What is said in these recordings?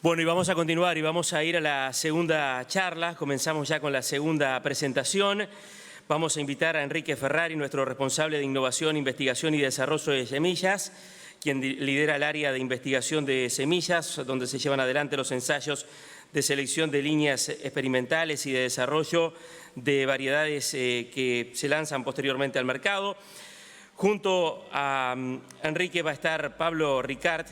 Bueno, y vamos a continuar y vamos a ir a la segunda charla. Comenzamos ya con la segunda presentación. Vamos a invitar a Enrique Ferrari, nuestro responsable de Innovación, Investigación y Desarrollo de Semillas, quien lidera el área de investigación de semillas, donde se llevan adelante los ensayos de selección de líneas experimentales y de desarrollo de variedades que se lanzan posteriormente al mercado. Junto a Enrique va a estar Pablo Ricart,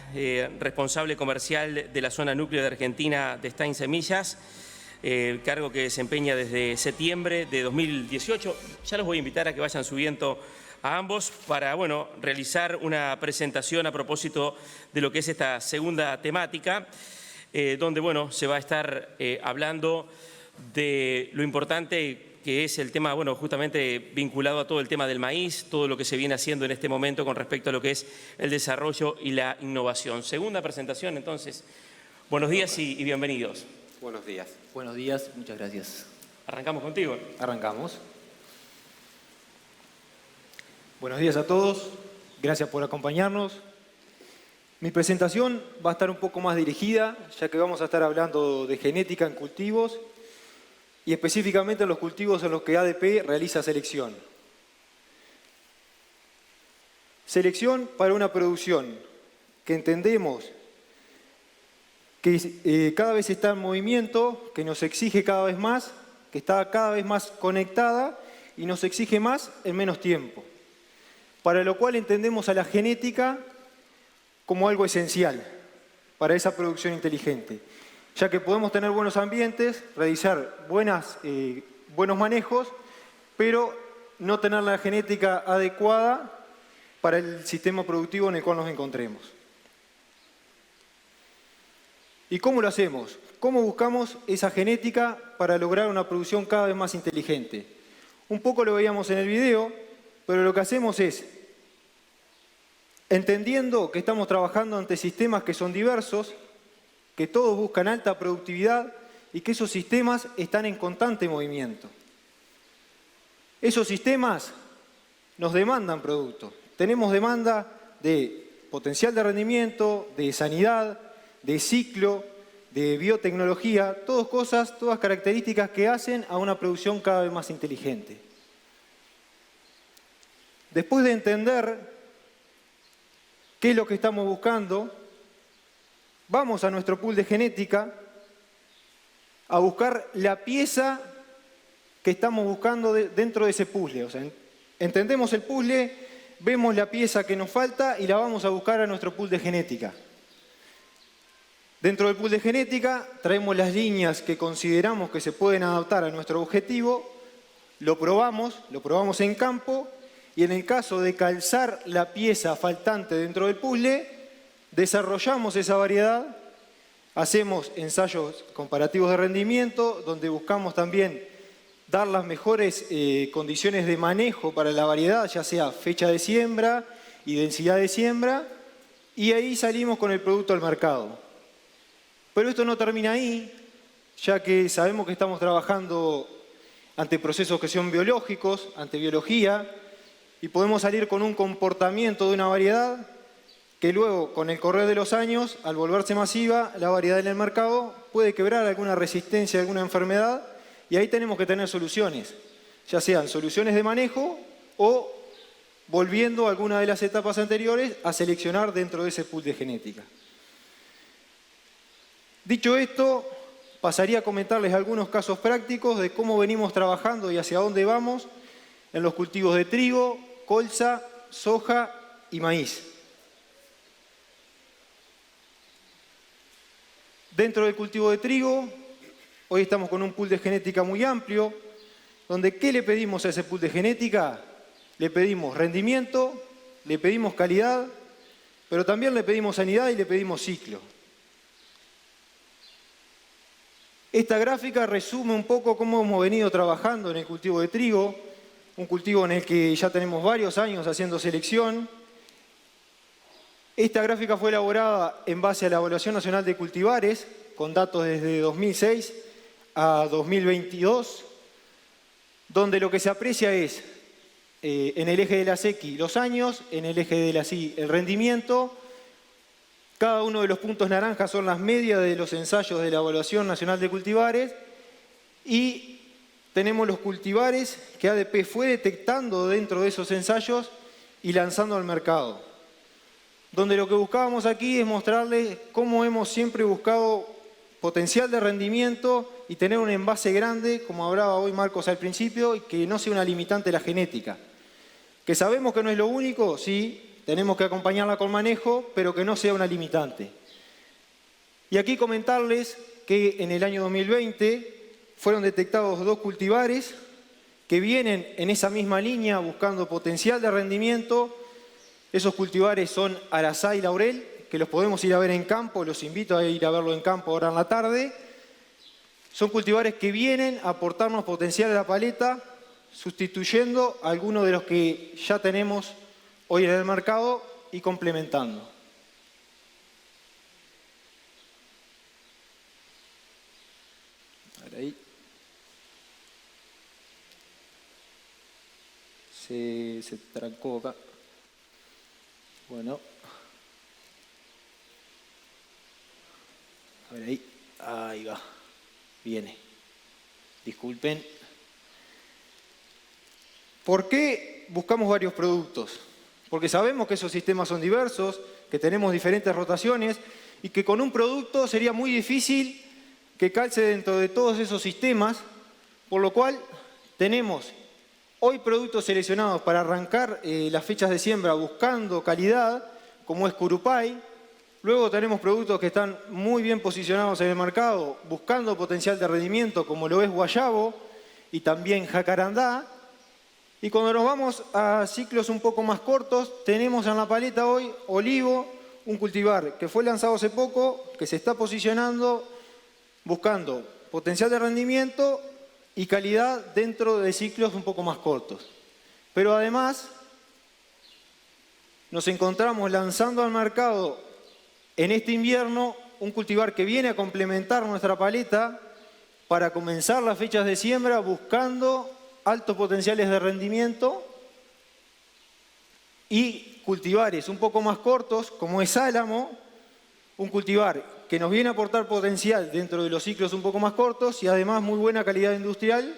responsable comercial de la zona núcleo de Argentina de Stein Semillas, el cargo que desempeña desde septiembre de 2018. Ya los voy a invitar a que vayan subiendo a ambos para realizar una presentación a propósito de lo que es esta segunda temática, donde se va a estar hablando de lo importante que es el tema, justamente vinculado a todo el tema del maíz, todo lo que se viene haciendo en este momento con respecto a lo que es el desarrollo y la innovación. Segunda presentación, entonces. Buenos días y bienvenidos. Buenos días. Buenos días, muchas gracias. Arrancamos contigo. Arrancamos. Buenos días a todos, gracias por acompañarnos. Mi presentación va a estar un poco más dirigida, ya que vamos a estar hablando de genética en cultivos y específicamente en los cultivos en los que ADP realiza selección. Selección para una producción que entendemos que cada vez está en movimiento, que nos exige cada vez más, que está cada vez más conectada y nos exige más en menos tiempo. Para lo cual entendemos a la genética como algo esencial para esa producción inteligente, ya que podemos tener buenos ambientes, realizar buenos manejos, pero no tener la genética adecuada para el sistema productivo en el cual nos encontremos. ¿Y cómo lo hacemos? ¿Cómo buscamos esa genética para lograr una producción cada vez más inteligente? Un poco lo veíamos en el video, pero lo que hacemos es, entendiendo que estamos trabajando ante sistemas que son diversos, que todos buscan alta productividad y que esos sistemas están en constante movimiento. Esos sistemas nos demandan productos. Tenemos demanda de potencial de rendimiento, de sanidad, de ciclo, de biotecnología, todas características que hacen a una producción cada vez más inteligente. Después de entender qué es lo que estamos buscando, vamos a nuestro pool de genética a buscar la pieza que estamos buscando dentro de ese puzzle. O sea, entendemos el puzzle, vemos la pieza que nos falta y la vamos a buscar a nuestro pool de genética. Dentro del pool de genética traemos las líneas que consideramos que se pueden adaptar a nuestro objetivo, lo probamos en campo y en el caso de calzar la pieza faltante dentro del puzzle, desarrollamos esa variedad, hacemos ensayos comparativos de rendimiento, donde buscamos también dar las mejores condiciones de manejo para la variedad, ya sea fecha de siembra y densidad de siembra, y ahí salimos con el producto al mercado. Pero esto no termina ahí, ya que sabemos que estamos trabajando ante procesos que son biológicos, ante biología, y podemos salir con un comportamiento de una variedad que luego, con el correr de los años, al volverse masiva, la variedad en el mercado puede quebrar alguna resistencia, alguna enfermedad, y ahí tenemos que tener soluciones, ya sean soluciones de manejo o volviendo a alguna de las etapas anteriores a seleccionar dentro de ese pool de genética. Dicho esto, pasaría a comentarles algunos casos prácticos de cómo venimos trabajando y hacia dónde vamos en los cultivos de trigo, colza, soja y maíz. Dentro del cultivo de trigo, hoy estamos con un pool de genética muy amplio, donde ¿qué le pedimos a ese pool de genética? Le pedimos rendimiento, le pedimos calidad, pero también le pedimos sanidad y le pedimos ciclo. Esta gráfica resume un poco cómo hemos venido trabajando en el cultivo de trigo, un cultivo en el que ya tenemos varios años haciendo selección. Esta gráfica fue elaborada en base a la Evaluación Nacional de Cultivares, con datos desde 2006 a 2022, donde lo que se aprecia es, en el eje de las X, los años, en el eje de las Y, el rendimiento, Cada uno de los puntos naranjas son las medias de los ensayos de la Evaluación Nacional de Cultivares y tenemos los cultivares que ADP fue detectando dentro de esos ensayos y lanzando al mercado. Donde lo que buscábamos aquí es mostrarles cómo hemos siempre buscado potencial de rendimiento y tener un envase grande, como hablaba hoy Marcos al principio, y que no sea una limitante la genética. Que sabemos que no es lo único, sí, tenemos que acompañarla con manejo, pero que no sea una limitante. Y aquí comentarles que en el año 2020 fueron detectados 2 cultivares que vienen en esa misma línea buscando potencial de rendimiento. Esos cultivares son Arazá y Laurel, que los podemos ir a ver en campo, los invito a ir a verlo en campo ahora en la tarde. Son cultivares que vienen a aportarnos potencial a la paleta, sustituyendo a algunos de los que ya tenemos hoy en el mercado y complementando. Ahí. Se trancó acá. Bueno. A ver ahí. Ahí va. Viene. Disculpen. ¿Por qué buscamos varios productos? Porque sabemos que esos sistemas son diversos, que tenemos diferentes rotaciones y que con un producto sería muy difícil que calce dentro de todos esos sistemas, por lo cual tenemos hoy productos seleccionados para arrancar las fechas de siembra buscando calidad, como es Curupay. Luego tenemos productos que están muy bien posicionados en el mercado, buscando potencial de rendimiento, como lo es Guayabo y también Jacarandá. Y cuando nos vamos a ciclos un poco más cortos, tenemos en la paleta hoy Olivo, un cultivar que fue lanzado hace poco, que se está posicionando, buscando potencial de rendimiento y calidad dentro de ciclos un poco más cortos. Pero además, nos encontramos lanzando al mercado en este invierno un cultivar que viene a complementar nuestra paleta para comenzar las fechas de siembra buscando altos potenciales de rendimiento y cultivares un poco más cortos, como es Álamo, un cultivar que nos viene a aportar potencial dentro de los ciclos un poco más cortos y además muy buena calidad industrial,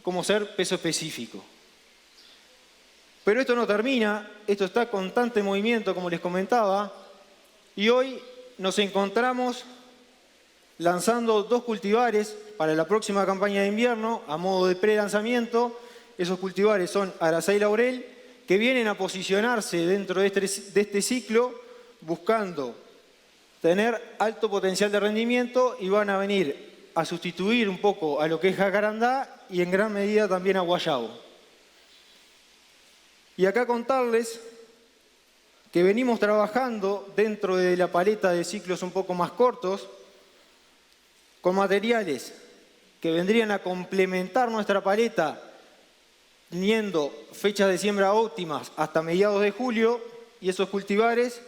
como ser peso específico. Pero esto no termina, esto está en constante movimiento, como les comentaba, y hoy nos encontramos lanzando 2 cultivares para la próxima campaña de invierno a modo de pre-lanzamiento. Esos cultivares son Arazá y Laurel, que vienen a posicionarse dentro de este ciclo buscando tener alto potencial de rendimiento y van a venir a sustituir un poco a lo que es Jacarandá y en gran medida también a Guayabo. Y acá contarles que venimos trabajando dentro de la paleta de ciclos un poco más cortos con materiales que vendrían a complementar nuestra paleta teniendo fechas de siembra óptimas hasta mediados de julio, y esos cultivares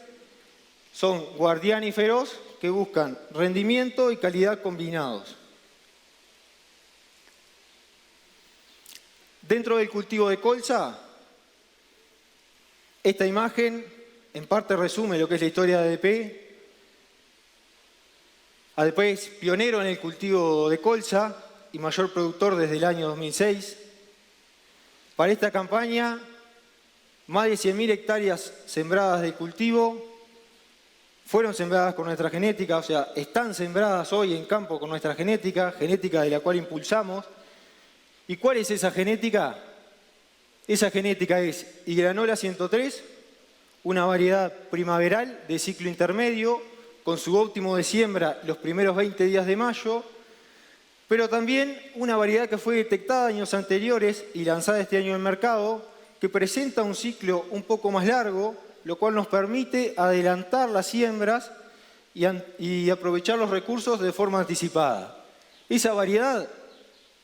son Guardián y Feroz, que buscan rendimiento y calidad combinados. Dentro del cultivo de colza, esta imagen en parte resume lo que es la historia de ADP. ADP es pionero en el cultivo de colza y mayor productor desde el año 2006. Para esta campaña, más de 100.000 hectáreas sembradas de cultivo fueron sembradas con nuestra genética, o sea, están sembradas hoy en campo con nuestra genética, genética de la cual impulsamos. ¿Y cuál es esa genética? Esa genética es Higranola 103, una variedad primaveral de ciclo intermedio, con su óptimo de siembra los primeros 20 días de mayo, pero también una variedad que fue detectada años anteriores y lanzada este año en el mercado, que presenta un ciclo un poco más largo, lo cual nos permite adelantar las siembras y aprovechar los recursos de forma anticipada. Esa variedad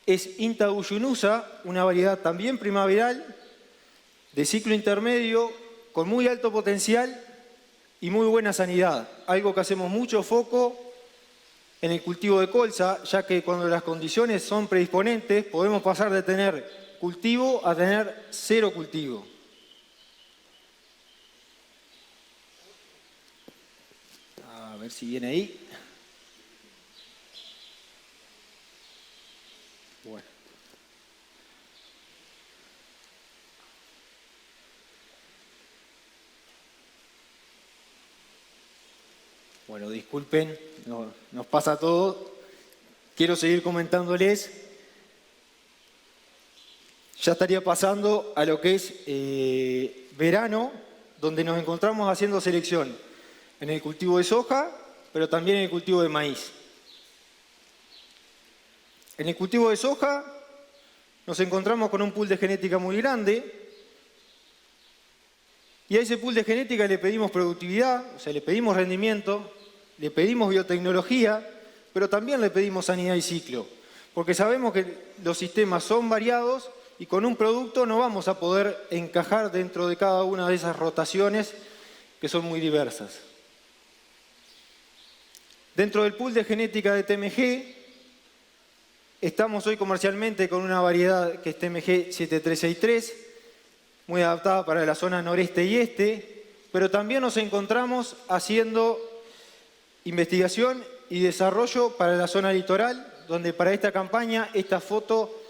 es Inta Uyunusa, una variedad también primaveral, de ciclo intermedio, con muy alto potencial y muy buena sanidad, algo que hacemos mucho foco en el cultivo de colza, ya que cuando las condiciones son predisponentes podemos pasar de tener cultivo a tener 0 cultivo. A ver si viene ahí. Bueno. Bueno, disculpen, nos pasa todo. Quiero seguir comentándoles. Ya estaría pasando a lo que es verano, donde nos encontramos haciendo selección en el cultivo de soja, pero también en el cultivo de maíz. En el cultivo de soja nos encontramos con un pool de genética muy grande, y a ese pool de genética le pedimos productividad, o sea, le pedimos rendimiento, le pedimos biotecnología, pero también le pedimos sanidad y ciclo, porque sabemos que los sistemas son variados y con un producto no vamos a poder encajar dentro de cada una de esas rotaciones que son muy diversas. Dentro del pool de genética de TMG, estamos hoy comercialmente con una variedad que es TMG 7363, muy adaptada para la zona noreste y este, pero también nos encontramos haciendo investigación y desarrollo para la zona litoral, donde para esta campaña, esta foto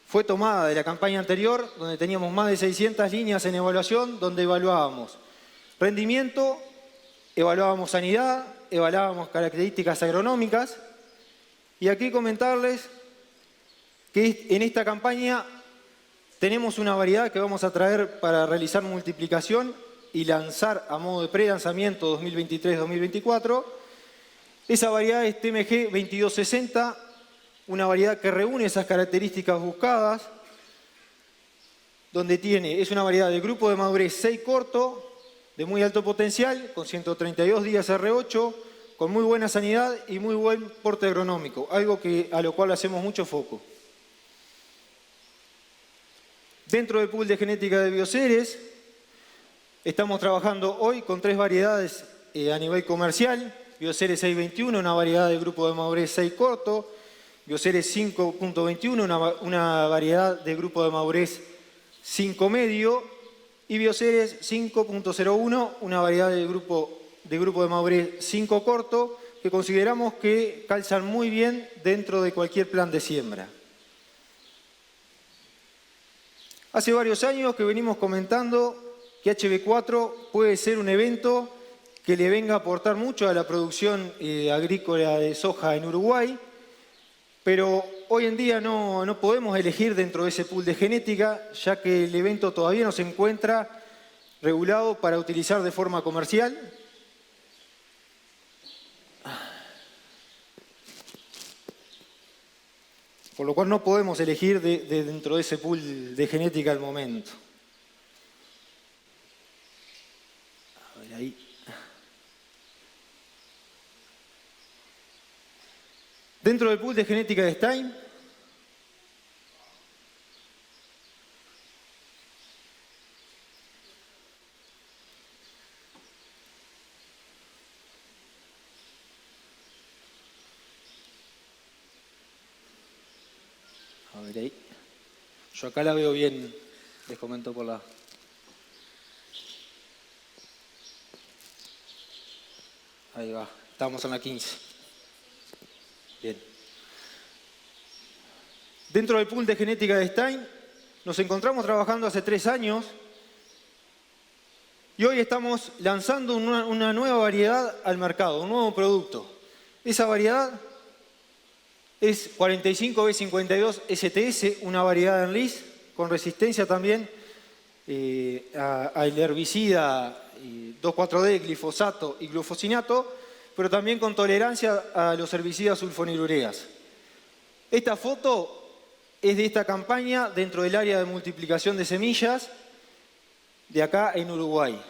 fue tomada de la campaña anterior, donde teníamos más de 600 líneas en evaluación, donde evaluábamos rendimiento, evaluábamos sanidad, evaluábamos características agronómicas, y aquí comentarles que en esta campaña tenemos una variedad que vamos a traer para realizar multiplicación y lanzar a modo de pre-lanzamiento 2023-2024. Esa variedad es TMG 2260, una variedad que reúne esas características buscadas, donde es una variedad de grupo de madurez 6 corto, de muy alto potencial, con 132 días R8, con muy buena sanidad y muy buen porte agronómico, algo a lo cual hacemos mucho foco. Dentro del pool de genética de Bioceres, estamos trabajando hoy con 3 variedades a nivel comercial. Bioceres 621, una variedad de grupo de madurez 6 corto. Bioceres 5.21, una variedad de grupo de madurez 5 medio. Y Bioceres 5.01, una variedad de grupo de madurez 5 corto, que consideramos que calzan muy bien dentro de cualquier plan de siembra. Hace varios años que venimos comentando que HB4 puede ser un evento que le venga a aportar mucho a la producción agrícola de soja en Uruguay, pero hoy en día no podemos elegir dentro de ese pool de genética, ya que el evento todavía no se encuentra regulado para utilizar de forma comercial. Por lo cual no podemos elegir dentro de ese pool de genética al momento. A ver ahí. Dentro del pool de genética de Stein, a ver ahí. Yo acá la veo bien, les comento por la... Ahí va, estamos en la 15. Bien. Dentro del pool de genética de Stein, nos encontramos trabajando hace 3 años y hoy estamos lanzando una nueva variedad al mercado, un nuevo producto. Esa variedad es 45B52 STS, una variedad en lis con resistencia también al herbicida 2,4-D, glifosato y glufosinato, pero también con tolerancia a los herbicidas sulfonilureas. Esta foto es de esta campaña dentro del área de multiplicación de semillas de acá en Uruguay.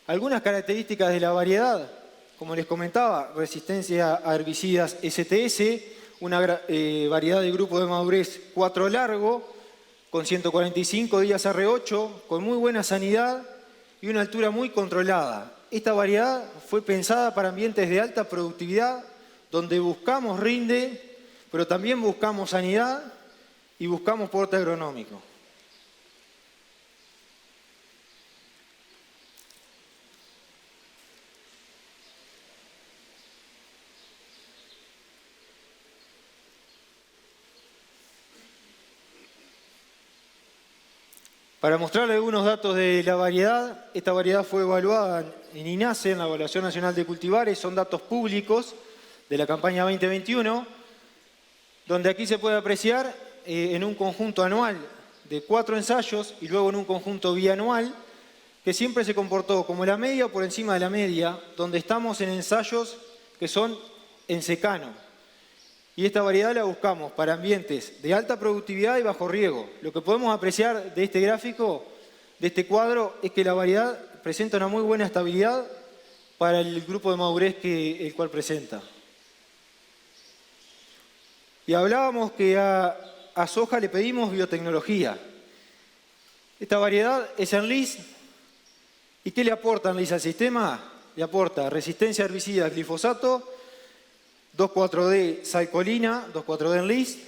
Algunas características de la variedad, como les comentaba, resistencia a herbicidas STS, una variedad de grupo de madurez 4 largo, con 145 días R8, con muy buena sanidad y una altura muy controlada. Esta variedad fue pensada para ambientes de alta productividad, donde buscamos rinde, pero también buscamos sanidad y buscamos porte agronómico. Para mostrarle algunos datos de la variedad, esta variedad fue evaluada en INASE, en la Evaluación Nacional de Cultivares, son datos públicos de la campaña 2021, donde aquí se puede apreciar en un conjunto anual de 4 ensayos y luego en un conjunto bianual, que siempre se comportó como la media o por encima de la media, donde estamos en ensayos que son en secano. Y esta variedad la buscamos para ambientes de alta productividad y bajo riego. Lo que podemos apreciar de este gráfico, de este cuadro, es que la variedad presenta una muy buena estabilidad para el grupo de madurez el cual presenta. Y hablábamos que a soja le pedimos biotecnología. Esta variedad es Enlist. ¿Y qué le aporta Enlist al sistema? Le aporta resistencia a herbicidas, glifosato, 2,4-D salcolina, 2,4-D Enlist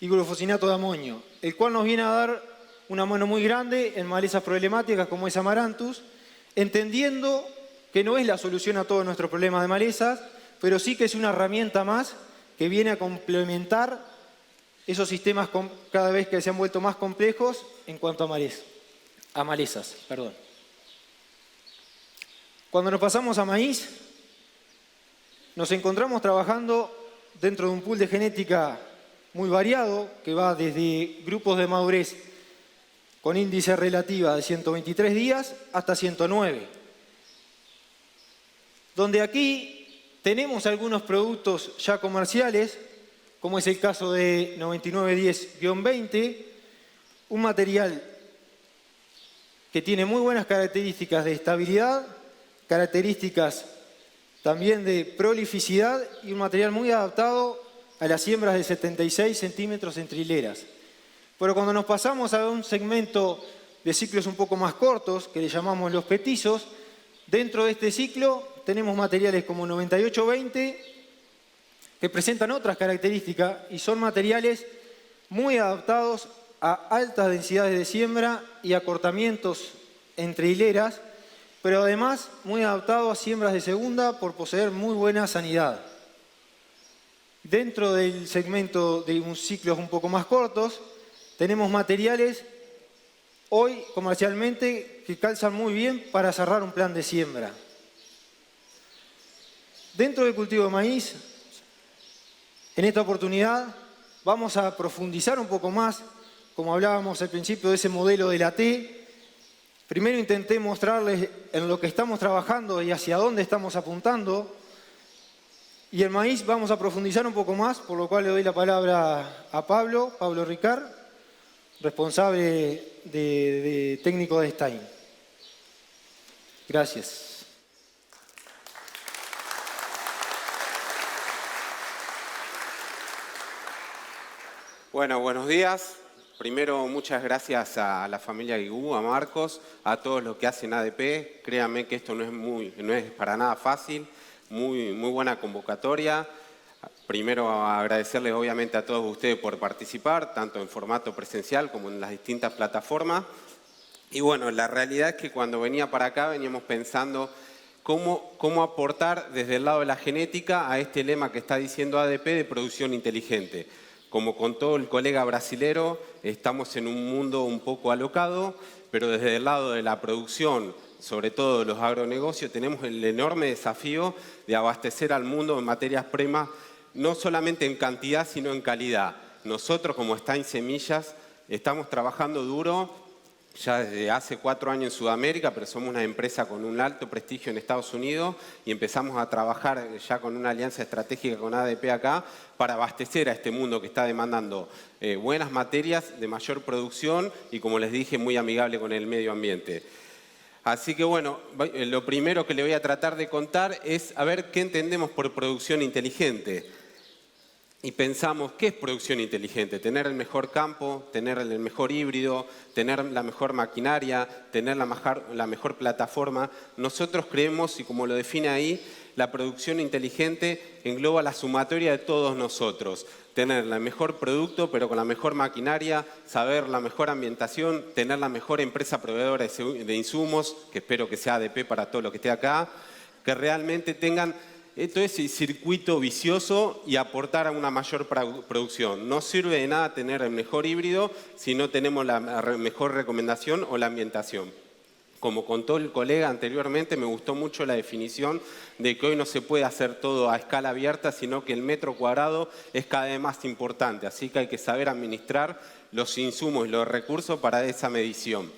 y glufosinato de amonio, el cual nos viene a dar una mano muy grande en malezas problemáticas como es Amaranthus, entendiendo que no es la solución a todos nuestros problemas de malezas, pero sí que es una herramienta más que viene a complementar esos sistemas cada vez que se han vuelto más complejos en cuanto a malezas. Cuando nos pasamos a maíz, nos encontramos trabajando dentro de un pool de genética muy variado, que va desde grupos de madurez con índice relativa de 123 días hasta 109. Donde aquí tenemos algunos productos ya comerciales, como es el caso de 9910-20, un material que tiene muy buenas características de estabilidad, características también de prolificidad y un material muy adaptado a las siembras de 76 centímetros entre hileras. Pero cuando nos pasamos a un segmento de ciclos un poco más cortos, que le llamamos los petizos, dentro de este ciclo tenemos materiales como 9820 que presentan otras características y son materiales muy adaptados a altas densidades de siembra y acortamientos entre hileras, pero además muy adaptado a siembras de segunda por poseer muy buena sanidad. Dentro del segmento de un ciclos un poco más cortos, tenemos materiales hoy comercialmente que calzan muy bien para cerrar un plan de siembra. Dentro del cultivo de maíz, en esta oportunidad vamos a profundizar un poco más, como hablábamos al principio de ese modelo de la T. Primero intenté mostrarles en lo que estamos trabajando y hacia dónde estamos apuntando. Y el maíz vamos a profundizar un poco más, por lo cual le doy la palabra a Pablo Ricard, responsable de técnico de Stein. Gracias. Bueno, buenos días. Primero, muchas gracias a la familia Guigú, a Marcos, a todos los que hacen ADP. Créanme que esto no es para nada fácil, muy buena convocatoria. Primero, agradecerles obviamente a todos ustedes por participar, tanto en formato presencial como en las distintas plataformas. Y bueno, la realidad es que cuando venía para acá veníamos pensando cómo aportar desde el lado de la genética a este lema que está diciendo ADP de producción inteligente. Como contó el colega brasilero, estamos en un mundo un poco alocado, pero desde el lado de la producción, sobre todo de los agronegocios, tenemos el enorme desafío de abastecer al mundo en materias primas, no solamente en cantidad, sino en calidad. Nosotros, como Stein Semillas, estamos trabajando duro ya desde hace 4 años en Sudamérica, pero somos una empresa con un alto prestigio en Estados Unidos y empezamos a trabajar ya con una alianza estratégica con ADP acá para abastecer a este mundo que está demandando buenas materias de mayor producción y, como les dije, muy amigable con el medio ambiente. Así que bueno, lo primero que le voy a tratar de contar es a ver qué entendemos por producción inteligente. Y pensamos, ¿qué es producción inteligente? Tener el mejor campo, tener el mejor híbrido, tener la mejor maquinaria, tener la mejor plataforma. Nosotros creemos, y como lo define ahí, la producción inteligente engloba la sumatoria de todos nosotros. Tener el mejor producto, pero con la mejor maquinaria, saber la mejor ambientación, tener la mejor empresa proveedora de insumos, que espero que sea ADP para todo lo que esté acá, que realmente tengan todo ese circuito vicioso y aportar a una mayor producción. No sirve de nada tener el mejor híbrido si no tenemos la mejor recomendación o la ambientación. Como contó el colega anteriormente, me gustó mucho la definición de que hoy no se puede hacer todo a escala abierta, sino que el metro cuadrado es cada vez más importante. Así que hay que saber administrar los insumos y los recursos para esa medición.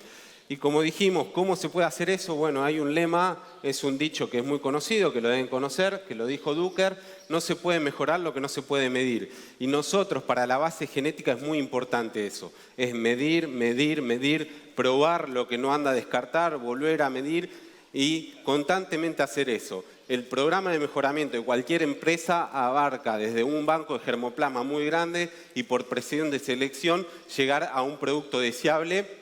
Y como dijimos, ¿cómo se puede hacer eso? Bueno, hay un lema, es un dicho que es muy conocido, que lo deben conocer, que lo dijo Ducker: no se puede mejorar lo que no se puede medir. Y nosotros, para la base genética, es muy importante eso. Es medir, medir, medir, probar lo que no anda, descartar, volver a medir y constantemente hacer eso. El programa de mejoramiento de cualquier empresa abarca desde un banco de germoplasma muy grande y por presión de selección llegar a un producto deseable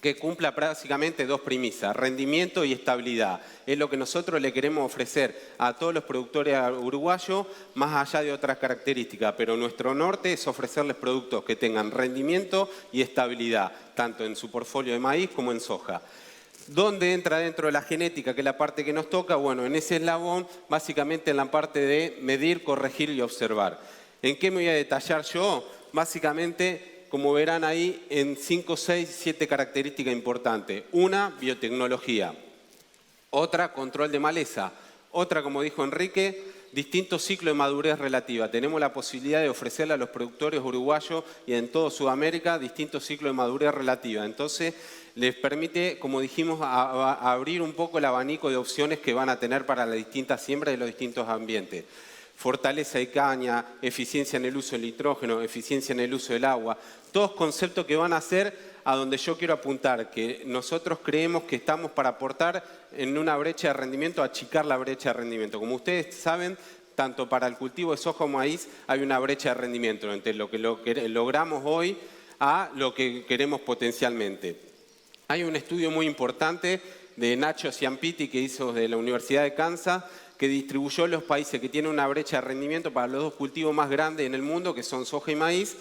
que cumpla básicamente dos premisas: rendimiento y estabilidad. Es lo que nosotros le queremos ofrecer a todos los productores uruguayos, más allá de otras características, pero nuestro norte es ofrecerles productos que tengan rendimiento y estabilidad, tanto en su portfolio de maíz como en soja. ¿Dónde entra dentro de la genética, que es la parte que nos toca? Bueno, en ese eslabón, básicamente en la parte de medir, corregir y observar. ¿En qué me voy a detallar yo? Básicamente, como verán ahí, en 5, 6, 7 características importantes. Una, biotecnología. Otra, control de maleza. Otra, como dijo Enrique, distinto ciclo de madurez relativa. Tenemos la posibilidad de ofrecerle a los productores uruguayos y en toda Sudamérica distintos ciclos de madurez relativa. Entonces, les permite, como dijimos, abrir un poco el abanico de opciones que van a tener para las distintas siembras y los distintos ambientes. Fortaleza de caña, eficiencia en el uso del nitrógeno, eficiencia en el uso del agua, todos conceptos que van a ser a donde yo quiero apuntar, que nosotros creemos que estamos para aportar en una brecha de rendimiento, achicar la brecha de rendimiento. Como ustedes saben, tanto para el cultivo de soja como maíz hay una brecha de rendimiento entre lo que logramos hoy a lo que queremos potencialmente. Hay un estudio muy importante de Nacho Ciampiti que hizo de la Universidad de Kansas, que distribuyó los países que tienen una brecha de rendimiento para los dos cultivos más grandes en el mundo, que son soja y maíz,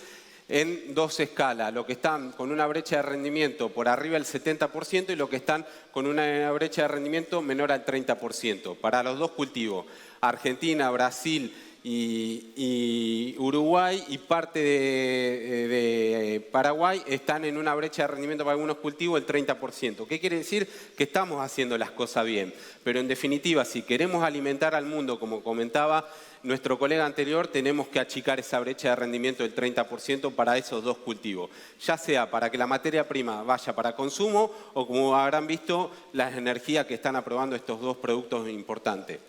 en dos escalas. Los que están con una brecha de rendimiento por arriba del 70% y los que están con una brecha de rendimiento menor al 30%. Para los dos cultivos, Argentina, Brasil y Uruguay y parte de Paraguay están en una brecha de rendimiento para algunos cultivos del 30%. ¿Qué quiere decir? Que estamos haciendo las cosas bien. Pero en definitiva, si queremos alimentar al mundo, como comentaba nuestro colega anterior, tenemos que achicar esa brecha de rendimiento del 30% para esos dos cultivos. Ya sea para que la materia prima vaya para consumo o, como habrán visto, las energías que están aprobando estos dos productos importantes.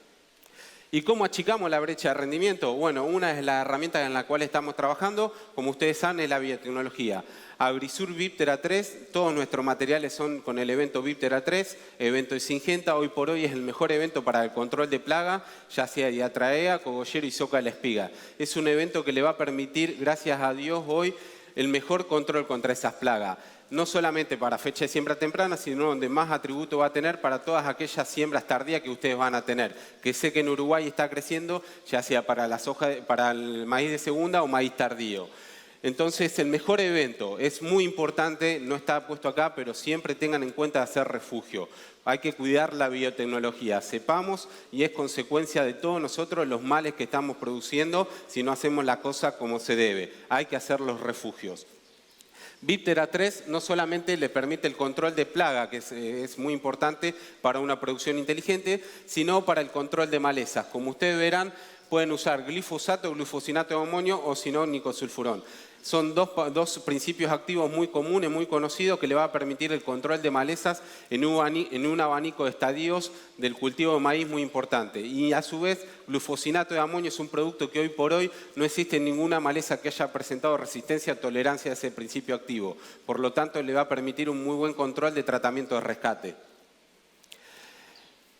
¿Y cómo achicamos la brecha de rendimiento? Bueno, una es la herramienta en la cual estamos trabajando, como ustedes saben, es la biotecnología. Agrisur Viptera 3, todos nuestros materiales son con el evento Viptera 3, evento de Syngenta. Hoy por hoy es el mejor evento para el control de plaga, ya sea diatraea, cogollero y soca de la espiga. Es un evento que le va a permitir, gracias a Dios, hoy el mejor control contra esas plagas. No solamente para fecha de siembra temprana, sino donde más atributo va a tener para todas aquellas siembras tardías que ustedes van a tener. Que sé que en Uruguay está creciendo, ya sea para la soja, para el maíz de segunda o maíz tardío. Entonces, el mejor evento es muy importante, no está puesto acá, pero siempre tengan en cuenta hacer refugio. Hay que cuidar la biotecnología, sepamos, y es consecuencia de todos nosotros los males que estamos produciendo si no hacemos la cosa como se debe. Hay que hacer los refugios. Viptera 3 no solamente le permite el control de plaga, que es muy importante para una producción inteligente, sino para el control de malezas. Como ustedes verán, pueden usar glifosato, glufosinato de amonio o si no, nicosulfurón. Son dos principios activos muy comunes, muy conocidos, que le va a permitir el control de malezas en un abanico de estadios del cultivo de maíz muy importante. Y a su vez, glufosinato de amonio es un producto que hoy por hoy no existe ninguna maleza que haya presentado resistencia o tolerancia a ese principio activo. Por lo tanto, le va a permitir un muy buen control de tratamiento de rescate.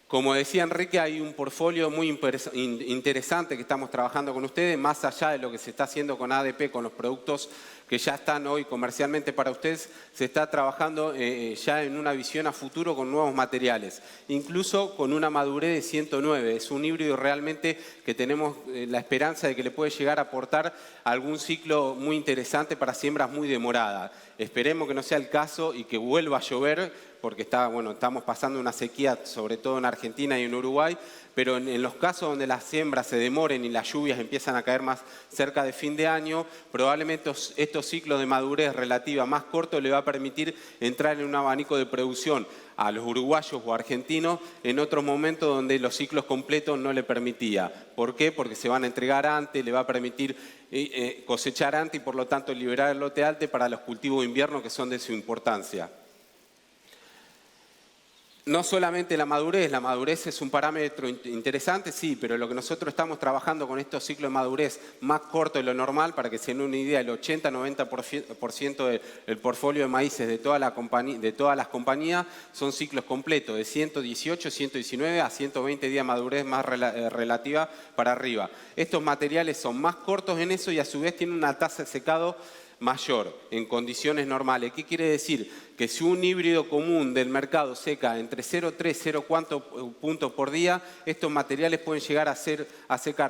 Como decía Enrique, hay un portfolio muy interesante que estamos trabajando con ustedes, más allá de lo que se está haciendo con ADP, con los productos que ya están hoy comercialmente para ustedes, se está trabajando ya en una visión a futuro con nuevos materiales, incluso con una madurez de 109. Es un híbrido realmente que tenemos la esperanza de que le puede llegar a aportar algún ciclo muy interesante para siembras muy demoradas. Esperemos que no sea el caso y que vuelva a llover, porque estamos pasando una sequía, sobre todo en Argentina y en Uruguay, pero en los casos donde las siembras se demoren y las lluvias empiezan a caer más cerca de fin de año, probablemente estos ciclos de madurez relativa más cortos le va a permitir entrar en un abanico de producción a los uruguayos o argentinos en otros momentos donde los ciclos completos no le permitía. ¿Por qué? Porque se van a entregar antes, le va a permitir cosechar antes y por lo tanto liberar el lote alto para los cultivos de invierno que son de su importancia. No solamente la madurez es un parámetro interesante, sí, pero lo que nosotros estamos trabajando con estos ciclos de madurez más cortos de lo normal, para que se den una idea, el 80-90% del portfolio de maíces de todas las compañías son ciclos completos, de 118, 119 a 120 días de madurez más relativa para arriba. Estos materiales son más cortos en eso y a su vez tienen una tasa de secado mayor en condiciones normales. ¿Qué quiere decir? Que si un híbrido común del mercado seca entre 0,3 y 0,4 puntos por día, estos materiales pueden llegar a secar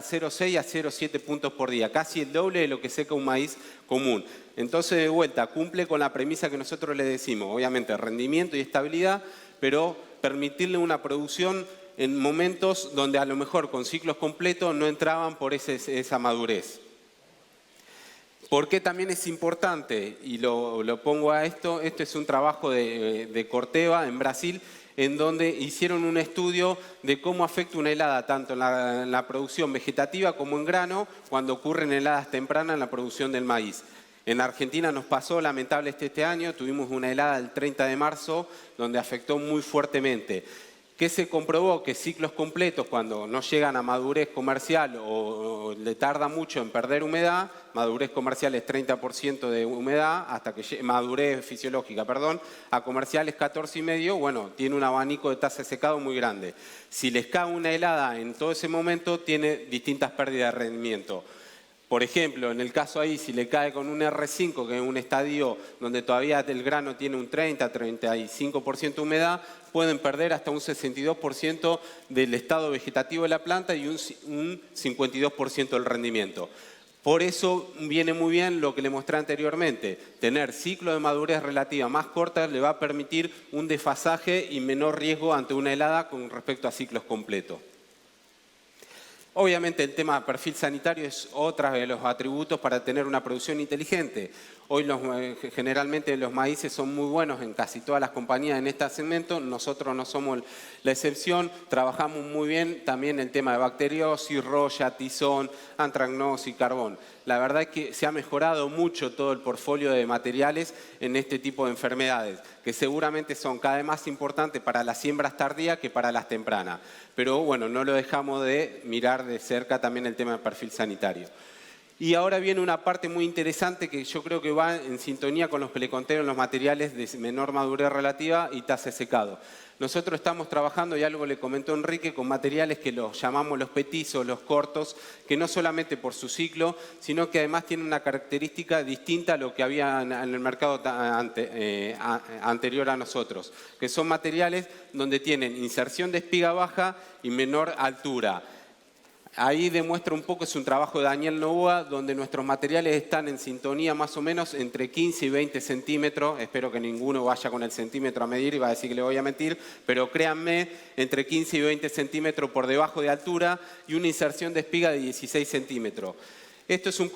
0,6 a 0,7 puntos por día, casi el doble de lo que seca un maíz común. Entonces, de vuelta, cumple con la premisa que nosotros le decimos, obviamente rendimiento y estabilidad, pero permitirle una producción en momentos donde a lo mejor con ciclos completos no entraban por esa madurez. ¿Por qué también es importante? Y lo pongo a esto es un trabajo de Corteva en Brasil, en donde hicieron un estudio de cómo afecta una helada tanto en la producción vegetativa como en grano cuando ocurren heladas tempranas en la producción del maíz. En Argentina nos pasó lamentablemente este año, tuvimos una helada el 30 de marzo donde afectó muy fuertemente. ¿Qué se comprobó? Que ciclos completos, cuando no llegan a madurez comercial o le tarda mucho en perder humedad, madurez comercial es 30% de humedad, hasta que madurez fisiológica, perdón, a comercial es 14,5, bueno, tiene un abanico de tasa de secado muy grande. Si les cae una helada en todo ese momento, tiene distintas pérdidas de rendimiento. Por ejemplo, en el caso ahí, si le cae con un R5, que es un estadio donde todavía el grano tiene un 30-35% de humedad, pueden perder hasta un 62% del estado vegetativo de la planta y un 52% del rendimiento. Por eso viene muy bien lo que le mostré anteriormente. Tener ciclos de madurez relativa más cortas le va a permitir un desfasaje y menor riesgo ante una helada con respecto a ciclos completos. Obviamente el tema de perfil sanitario es otro de los atributos para tener una producción inteligente. Hoy generalmente los maíces son muy buenos en casi todas las compañías en este segmento, nosotros no somos la excepción, trabajamos muy bien también el tema de bacteriosis, roya, tizón, antracnosis, carbón. La verdad es que se ha mejorado mucho todo el portfolio de materiales en este tipo de enfermedades, que seguramente son cada vez más importantes para las siembras tardías que para las tempranas. Pero bueno, no lo dejamos de mirar de cerca también el tema del perfil sanitario. Y ahora viene una parte muy interesante que yo creo que va en sintonía con los que le conté en los materiales de menor madurez relativa y tasa de secado. Nosotros estamos trabajando, y algo le comentó Enrique, con materiales que los llamamos los petizos, los cortos, que no solamente por su ciclo, sino que además tienen una característica distinta a lo que había en el mercado anterior a nosotros, que son materiales donde tienen inserción de espiga baja y menor altura. Ahí demuestra un poco, es un trabajo de Daniel Novoa, donde nuestros materiales están en sintonía más o menos entre 15 y 20 centímetros. Espero que ninguno vaya con el centímetro a medir y va a decir que le voy a mentir, pero créanme, entre 15 y 20 centímetros por debajo de altura y una inserción de espiga de 16 centímetros. Esto es un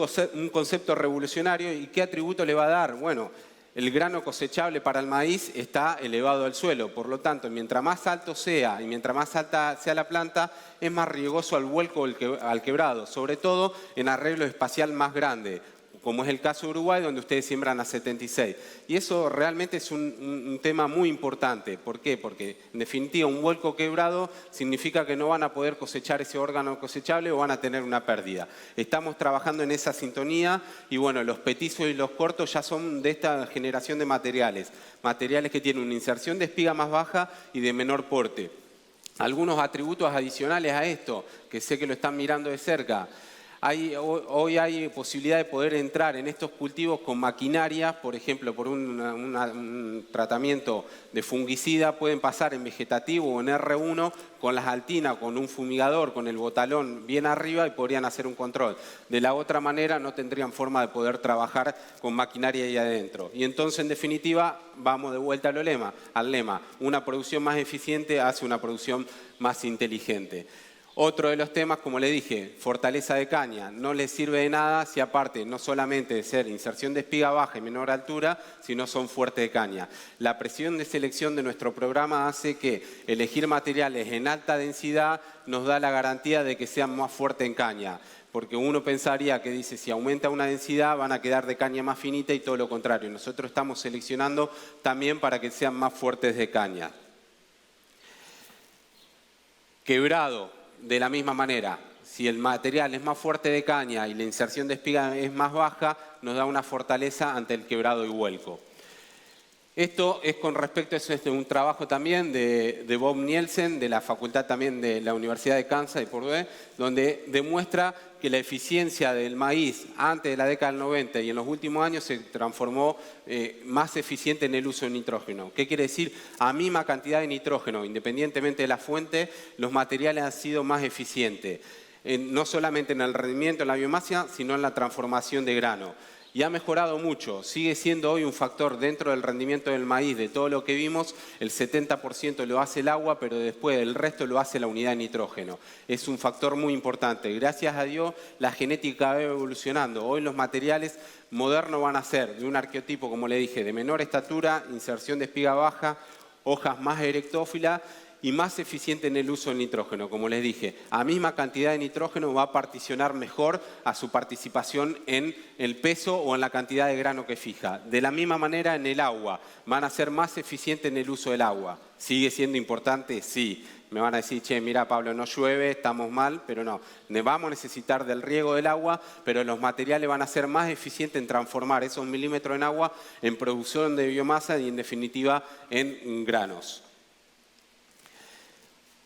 concepto revolucionario. ¿Y qué atributo le va a dar? Bueno, el grano cosechable para el maíz está elevado al suelo, por lo tanto, mientras más alto sea y mientras más alta sea la planta, es más riesgoso al vuelco o al quebrado, sobre todo en arreglo espacial más grande, como es el caso de Uruguay, donde ustedes siembran a 76. Y eso realmente es un tema muy importante. ¿Por qué? Porque, en definitiva, un vuelco quebrado significa que no van a poder cosechar ese órgano cosechable o van a tener una pérdida. Estamos trabajando en esa sintonía y, bueno, los petizos y los cortos ya son de esta generación de materiales. Materiales que tienen una inserción de espiga más baja y de menor porte. Algunos atributos adicionales a esto, que sé que lo están mirando de cerca. Hoy hay posibilidad de poder entrar en estos cultivos con maquinaria, por ejemplo, por un tratamiento de fungicida, pueden pasar en vegetativo o en R1 con las altinas, con un fumigador, con el botalón bien arriba y podrían hacer un control. De la otra manera no tendrían forma de poder trabajar con maquinaria ahí adentro. Y entonces, en definitiva, vamos de vuelta al lema, una producción más eficiente hace una producción más inteligente. Otro de los temas, como le dije, fortaleza de caña. No le sirve de nada si aparte no solamente de ser inserción de espiga baja y menor altura, sino son fuertes de caña. La presión de selección de nuestro programa hace que elegir materiales en alta densidad nos da la garantía de que sean más fuertes en caña. Porque uno pensaría que dice, si aumenta una densidad van a quedar de caña más finita y todo lo contrario. Nosotros estamos seleccionando también para que sean más fuertes de caña. Quebrado. De la misma manera, si el material es más fuerte de caña y la inserción de espiga es más baja, nos da una fortaleza ante el quebrado y vuelco. Esto es con respecto, eso es de un trabajo también de Bob Nielsen, de la facultad también de la Universidad de Kansas y Purdue, donde demuestra que la eficiencia del maíz antes de la década del 90 y en los últimos años se transformó más eficiente en el uso de nitrógeno. ¿Qué quiere decir? A misma cantidad de nitrógeno, independientemente de la fuente, los materiales han sido más eficientes. No solamente en el rendimiento, en la biomasa, sino en la transformación de grano. Y ha mejorado mucho, sigue siendo hoy un factor dentro del rendimiento del maíz, de todo lo que vimos, el 70% lo hace el agua, pero después el resto lo hace la unidad de nitrógeno. Es un factor muy importante. Gracias a Dios la genética va evolucionando. Hoy los materiales modernos van a ser de un arqueotipo, como le dije, de menor estatura, inserción de espiga baja, hojas más erectófilas, y más eficiente en el uso del nitrógeno. Como les dije, a misma cantidad de nitrógeno va a particionar mejor a su participación en el peso o en la cantidad de grano que fija. De la misma manera en el agua, van a ser más eficientes en el uso del agua. ¿Sigue siendo importante? Sí. Me van a decir, che, mira Pablo, no llueve, estamos mal, pero no. Vamos a necesitar del riego del agua, pero los materiales van a ser más eficientes en transformar esos milímetros en agua en producción de biomasa y en definitiva en granos.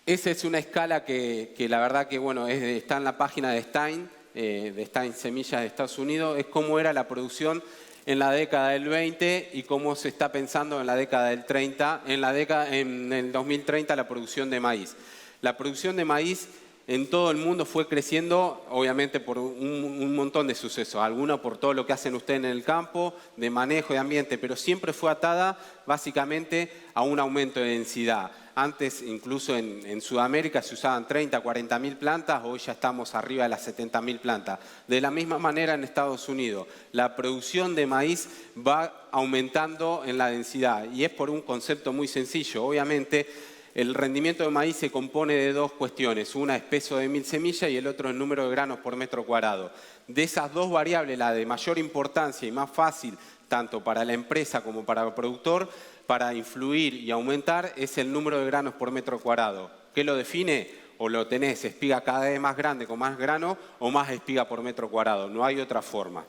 Esa es una escala que la verdad que bueno, está en la página de Stein Semillas de Estados Unidos, es cómo era la producción en la década del 20 y cómo se está pensando en la década del 30, en el 2030 la producción de maíz. La producción de maíz en todo el mundo fue creciendo, obviamente por un montón de sucesos, algunos por todo lo que hacen ustedes en el campo, de manejo de ambiente, pero siempre fue atada básicamente a un aumento de densidad. Antes, incluso en Sudamérica, se usaban 30, 40 mil plantas, hoy ya estamos arriba de las 70 mil plantas. De la misma manera en Estados Unidos, la producción de maíz va aumentando en la densidad y es por un concepto muy sencillo. Obviamente, el rendimiento de maíz se compone de dos cuestiones, una es peso de 1000 semillas y el otro es número de granos por metro cuadrado. De esas dos variables, la de mayor importancia y más fácil, tanto para la empresa como para el productor, para influir y aumentar, es el número de granos por metro cuadrado. ¿Qué lo define? O lo tenés espiga cada vez más grande con más grano o más espiga por metro cuadrado, no hay otra forma.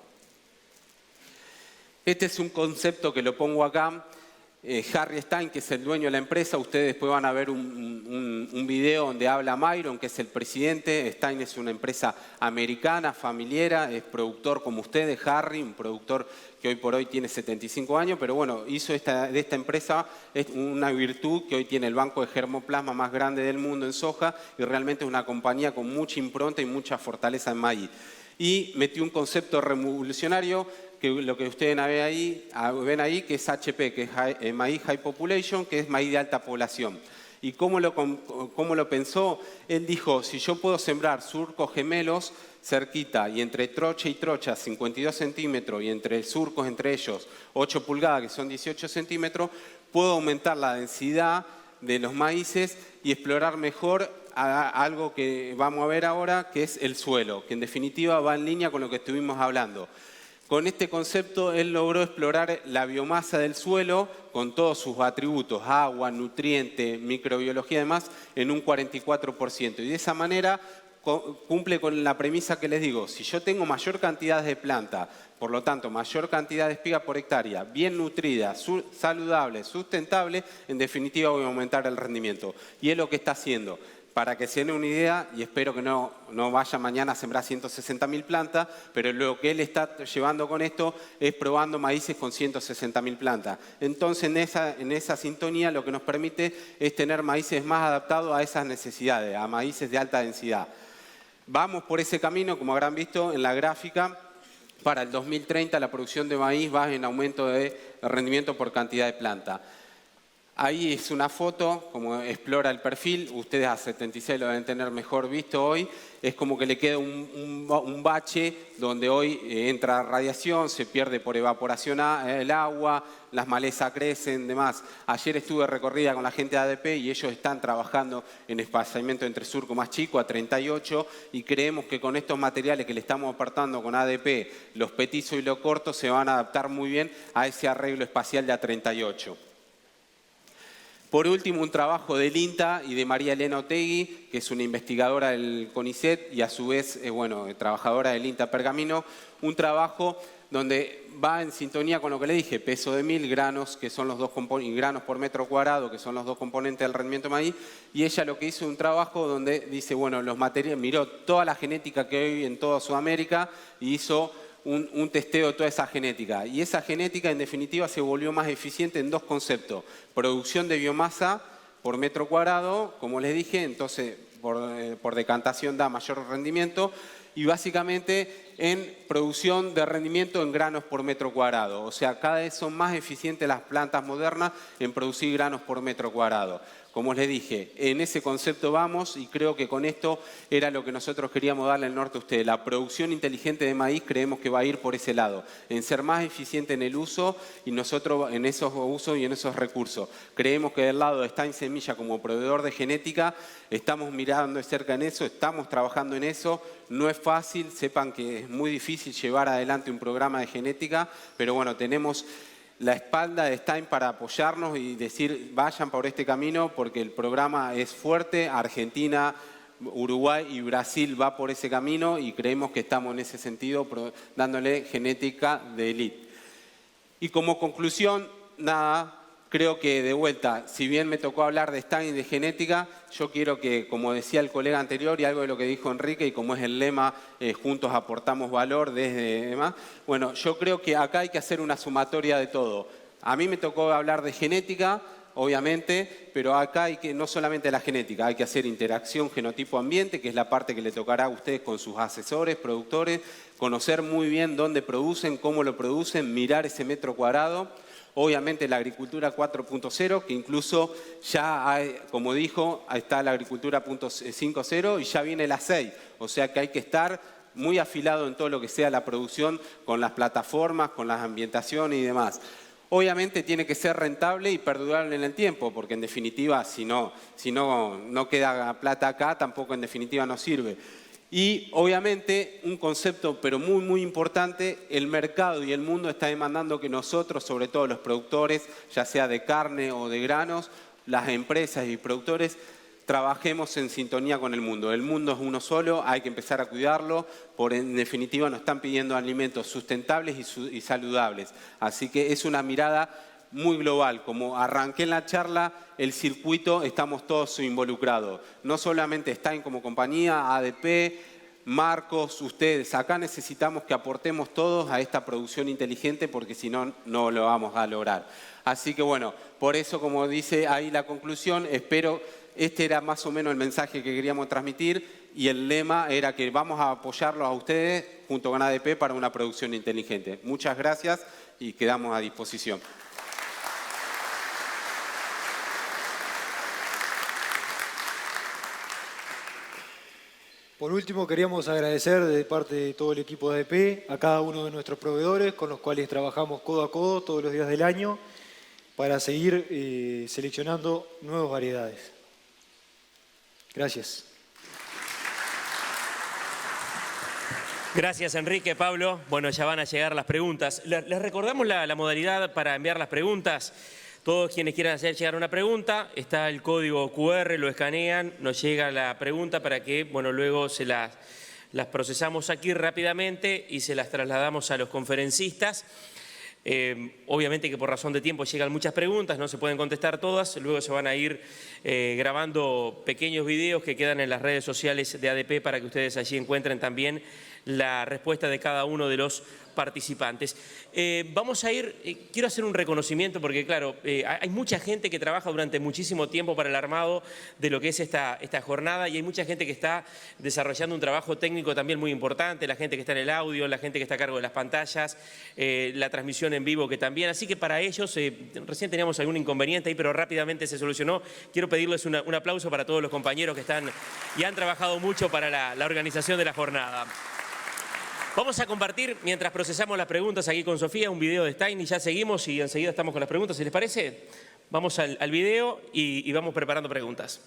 Este es un concepto que lo pongo acá. Harry Stein, que es el dueño de la empresa, ustedes después van a ver un video donde habla Myron, que es el presidente. Stein es una empresa americana, familiar, es productor como ustedes, Harry, un productor que hoy por hoy tiene 75 años, pero bueno, hizo de esta empresa una virtud que hoy tiene el banco de germoplasma más grande del mundo en soja y realmente es una compañía con mucha impronta y mucha fortaleza en maíz. Y metió un concepto revolucionario, que lo que ustedes ven ahí, que es HP, que es Maíz High Population, que es maíz de alta población. ¿Y cómo lo pensó? Él dijo, si yo puedo sembrar surcos gemelos cerquita y entre trocha y trocha 52 centímetros y entre surcos entre ellos 8 pulgadas, que son 18 centímetros, puedo aumentar la densidad de los maíces y explorar mejor algo que vamos a ver ahora, que es el suelo, que en definitiva va en línea con lo que estuvimos hablando. Con este concepto él logró explorar la biomasa del suelo con todos sus atributos, agua, nutriente, microbiología y demás, en un 44%. Y de esa manera cumple con la premisa que les digo, si yo tengo mayor cantidad de planta, por lo tanto mayor cantidad de espiga por hectárea, bien nutrida, saludable, sustentable, en definitiva voy a aumentar el rendimiento. Y es lo que está haciendo. Para que se den una idea, y espero que no vaya mañana a sembrar 160.000 plantas, pero lo que él está llevando con esto es probando maíces con 160.000 plantas. Entonces, en esa sintonía lo que nos permite es tener maíces más adaptados a esas necesidades, a maíces de alta densidad. Vamos por ese camino, como habrán visto en la gráfica. Para el 2030 la producción de maíz va en aumento de rendimiento por cantidad de planta. Ahí es una foto, como explora el perfil, ustedes a 76 lo deben tener mejor visto hoy, es como que le queda un bache donde hoy entra radiación, se pierde por evaporación el agua, las malezas crecen, demás. Ayer estuve recorrida con la gente de ADP y ellos están trabajando en espaciamiento entre surco más chico a 38 y creemos que con estos materiales que le estamos aportando con ADP, los petizos y los cortos se van a adaptar muy bien a ese arreglo espacial de a 38. Por último, un trabajo del INTA y de María Elena Otegui, que es una investigadora del CONICET y a su vez, trabajadora del INTA Pergamino, un trabajo donde va en sintonía con lo que le dije, peso de 1000 granos, que son los dos granos por metro cuadrado, que son los dos componentes del rendimiento de maíz, y ella lo que hizo un trabajo donde dice, bueno, los materiales, miró toda la genética que hay en toda Sudamérica y hizo un testeo de toda esa genética. Y esa genética, en definitiva, se volvió más eficiente en dos conceptos. Producción de biomasa por metro cuadrado, como les dije, entonces por decantación da mayor rendimiento. Y básicamente en producción de rendimiento en granos por metro cuadrado. O sea, cada vez son más eficientes las plantas modernas en producir granos por metro cuadrado. Como les dije, en ese concepto vamos y creo que con esto era lo que nosotros queríamos darle al norte a ustedes. La producción inteligente de maíz creemos que va a ir por ese lado, en ser más eficiente en el uso y nosotros en esos usos y en esos recursos. Creemos que del lado de Stein Semilla como proveedor de genética, estamos mirando de cerca en eso, estamos trabajando en eso. No es fácil, sepan que es muy difícil llevar adelante un programa de genética, pero bueno, tenemos la espalda de Stein para apoyarnos y decir vayan por este camino porque el programa es fuerte, Argentina, Uruguay y Brasil va por ese camino y creemos que estamos en ese sentido dándole genética de élite. Y como conclusión, nada, creo que de vuelta, si bien me tocó hablar de Stein y de genética, yo quiero que, como decía el colega anterior y algo de lo que dijo Enrique y como es el lema, juntos aportamos valor desde demás, bueno, yo creo que acá hay que hacer una sumatoria de todo. A mí me tocó hablar de genética, obviamente, pero acá hay que no solamente la genética, hay que hacer interacción genotipo-ambiente, que es la parte que le tocará a ustedes con sus asesores, productores, conocer muy bien dónde producen, cómo lo producen, mirar ese metro cuadrado. Obviamente la agricultura 4.0, que incluso ya hay, como dijo, está la agricultura 5.0 y ya viene la 6. O sea que hay que estar muy afilado en todo lo que sea la producción con las plataformas, con las ambientaciones y demás. Obviamente tiene que ser rentable y perdurable en el tiempo, porque en definitiva si no queda plata acá, tampoco en definitiva nos sirve. Y obviamente un concepto pero muy importante, el mercado y el mundo está demandando que nosotros, sobre todo los productores, ya sea de carne o de granos, las empresas y productores, trabajemos en sintonía con el mundo. El mundo es uno solo, hay que empezar a cuidarlo, en definitiva nos están pidiendo alimentos sustentables y saludables. Así que es una mirada muy global, como arranqué en la charla, el circuito estamos todos involucrados. No solamente Stein como compañía, ADP, Marcos, ustedes. Acá necesitamos que aportemos todos a esta producción inteligente porque si no, no lo vamos a lograr. Así que bueno, por eso como dice ahí la conclusión, este era más o menos el mensaje que queríamos transmitir y el lema era que vamos a apoyarlos a ustedes junto con ADP para una producción inteligente. Muchas gracias y quedamos a disposición. Por último, queríamos agradecer de parte de todo el equipo de ADP a cada uno de nuestros proveedores con los cuales trabajamos codo a codo todos los días del año para seguir seleccionando nuevas variedades. Gracias. Gracias, Enrique, Pablo. Bueno, ya van a llegar las preguntas. Les recordamos la modalidad para enviar las preguntas. Todos quienes quieran hacer llegar una pregunta, está el código QR, lo escanean, nos llega la pregunta para que, bueno, luego se las procesamos aquí rápidamente y se las trasladamos a los conferencistas. Obviamente que por razón de tiempo llegan muchas preguntas, no se pueden contestar todas, luego se van a ir grabando pequeños videos que quedan en las redes sociales de ADP para que ustedes allí encuentren también la respuesta de cada uno de los participantes. Vamos a ir, quiero hacer un reconocimiento porque claro, hay mucha gente que trabaja durante muchísimo tiempo para el armado de lo que es esta jornada y hay mucha gente que está desarrollando un trabajo técnico también muy importante, la gente que está en el audio, la gente que está a cargo de las pantallas, la transmisión en vivo que también, así que para ellos, recién teníamos algún inconveniente ahí, pero rápidamente se solucionó. Quiero pedirles un aplauso para todos los compañeros que están y han trabajado mucho para la organización de la jornada. Vamos a compartir, mientras procesamos las preguntas aquí con Sofía, un video de Stein y ya seguimos y enseguida estamos con las preguntas. ¿Si les parece? Vamos al video y vamos preparando preguntas.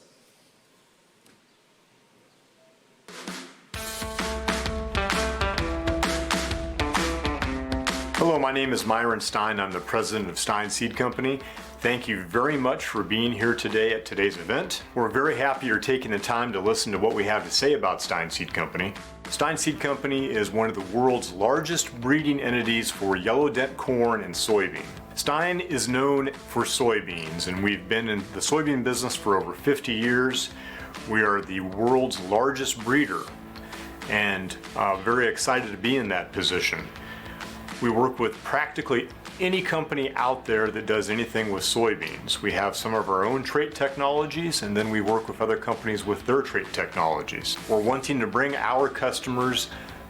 Hello, my name is Myron Stein. I'm the president of Stein Seed Company. Thank you very much for being here today at today's event. We're very happy you're taking the time to listen to what we have to say about Stein Seed Company. Stein Seed Company is one of the world's largest breeding entities for yellow dent corn and soybean. Stein is known for soybeans, and we've been in the soybean business for over 50 years. We are the world's largest breeder, and very excited to be in that position. We work with practically any company out there that does anything with soybeans. We have some of our own trait technologies, and then we work with other companies with their trait technologies. We're wanting to bring our customers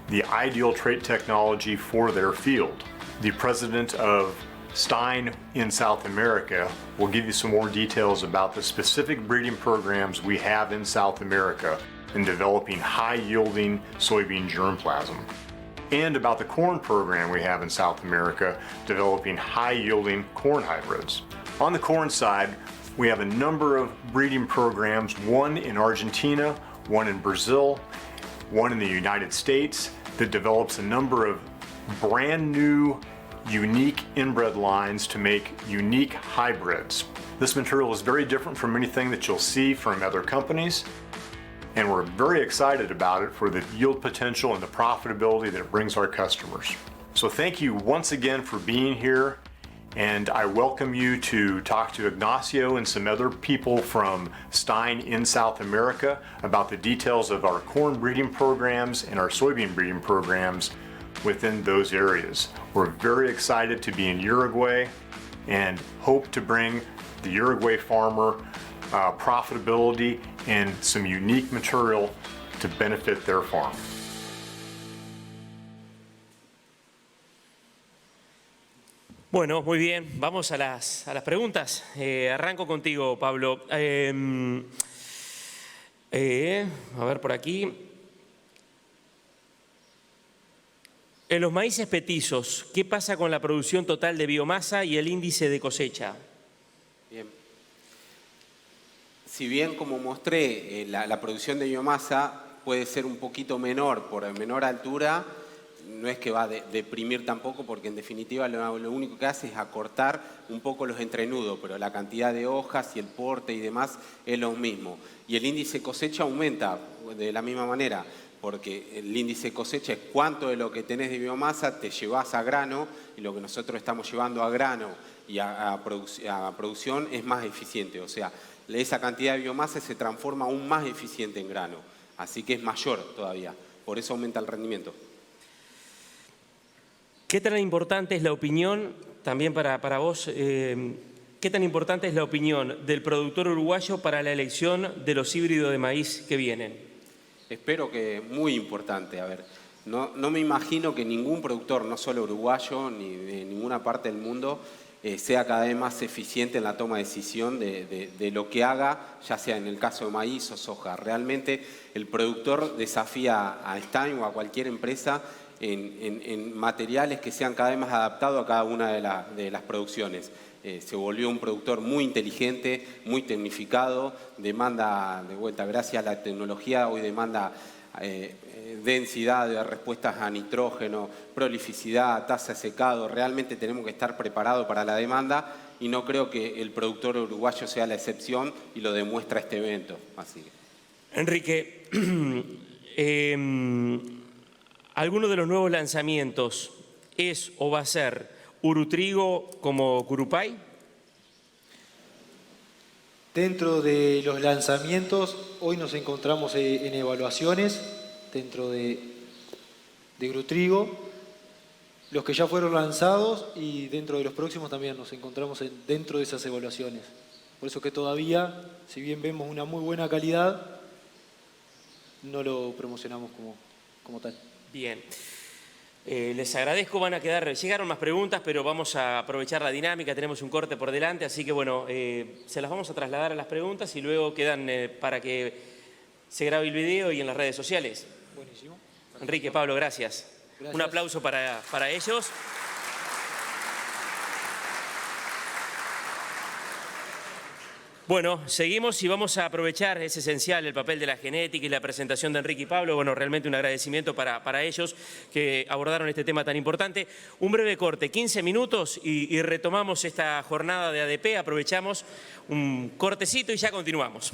the ideal trait technology for their field. The president of Stein in South America will give you some more details about the specific breeding programs we have in South America in developing high-yielding soybean germplasm, and about the corn program we have in South America, developing high-yielding corn hybrids. On the corn side, we have a number of breeding programs, one in Argentina, one in Brazil, one in the United States, that develops a number of brand new, unique inbred lines to make unique hybrids. This material is very different from anything that you'll see from other companies, and we're very excited about it for the yield potential and the profitability that it brings our customers. So thank you once again for being here, and I welcome you to talk to Ignacio and some other people from Stein in South America about the details of our corn breeding programs and our soybean breeding programs within those areas. We're very excited to be in Uruguay and hope to bring the Uruguay farmer profitability and some unique material to benefit their farm. Bueno, muy bien. Vamos a las preguntas. Arranco contigo, Pablo. A ver por aquí. En los maíces petizos, ¿qué pasa con la producción total de biomasa y el índice de cosecha? Bien. Si bien, como mostré, la producción de biomasa puede ser un poquito menor por menor altura, no es que va a deprimir tampoco, porque en definitiva lo único que hace es acortar un poco los entrenudos, pero la cantidad de hojas y el porte y demás es lo mismo. Y el índice cosecha aumenta de la misma manera, porque el índice cosecha es cuánto de lo que tenés de biomasa te llevas a grano, y lo que nosotros estamos llevando a grano y a producción es más eficiente. O sea, esa cantidad de biomasa se transforma aún más eficiente en grano, así que es mayor todavía, por eso aumenta el rendimiento. ¿Qué tan importante es la opinión, también para vos, qué tan importante es la opinión del productor uruguayo para la elección de los híbridos de maíz que vienen? Espero que muy importante. A ver, no me imagino que ningún productor, no solo uruguayo ni de ninguna parte del mundo, sea cada vez más eficiente en la toma de decisión de lo que haga, ya sea en el caso de maíz o soja. Realmente el productor desafía a Stein o a cualquier empresa en materiales que sean cada vez más adaptados a cada una de las producciones. Se volvió un productor muy inteligente, muy tecnificado, demanda, de vuelta, gracias a la tecnología, hoy demanda densidad de respuestas a nitrógeno, prolificidad, tasa de secado. Realmente tenemos que estar preparados para la demanda y no creo que el productor uruguayo sea la excepción y lo demuestra este evento. Así que. Enrique, ¿alguno de los nuevos lanzamientos es o va a ser Urutrigo como Curupay. Dentro de los lanzamientos, hoy nos encontramos en evaluaciones dentro de Urutrigo, los que ya fueron lanzados, y dentro de los próximos también nos encontramos dentro de esas evaluaciones. Por eso que todavía, si bien vemos una muy buena calidad, no lo promocionamos como tal. Bien. Les agradezco, llegaron más preguntas, pero vamos a aprovechar la dinámica, tenemos un corte por delante, así que bueno, se las vamos a trasladar a las preguntas y luego quedan para que se grabe el video y en las redes sociales. Buenísimo. Enrique, Pablo, gracias. Un aplauso para ellos. Bueno, seguimos y vamos a aprovechar, es esencial el papel de la genética y la presentación de Enrique y Pablo. Bueno, realmente un agradecimiento para ellos que abordaron este tema tan importante. Un breve corte, 15 minutos y retomamos esta jornada de ADP, aprovechamos un cortecito y ya continuamos.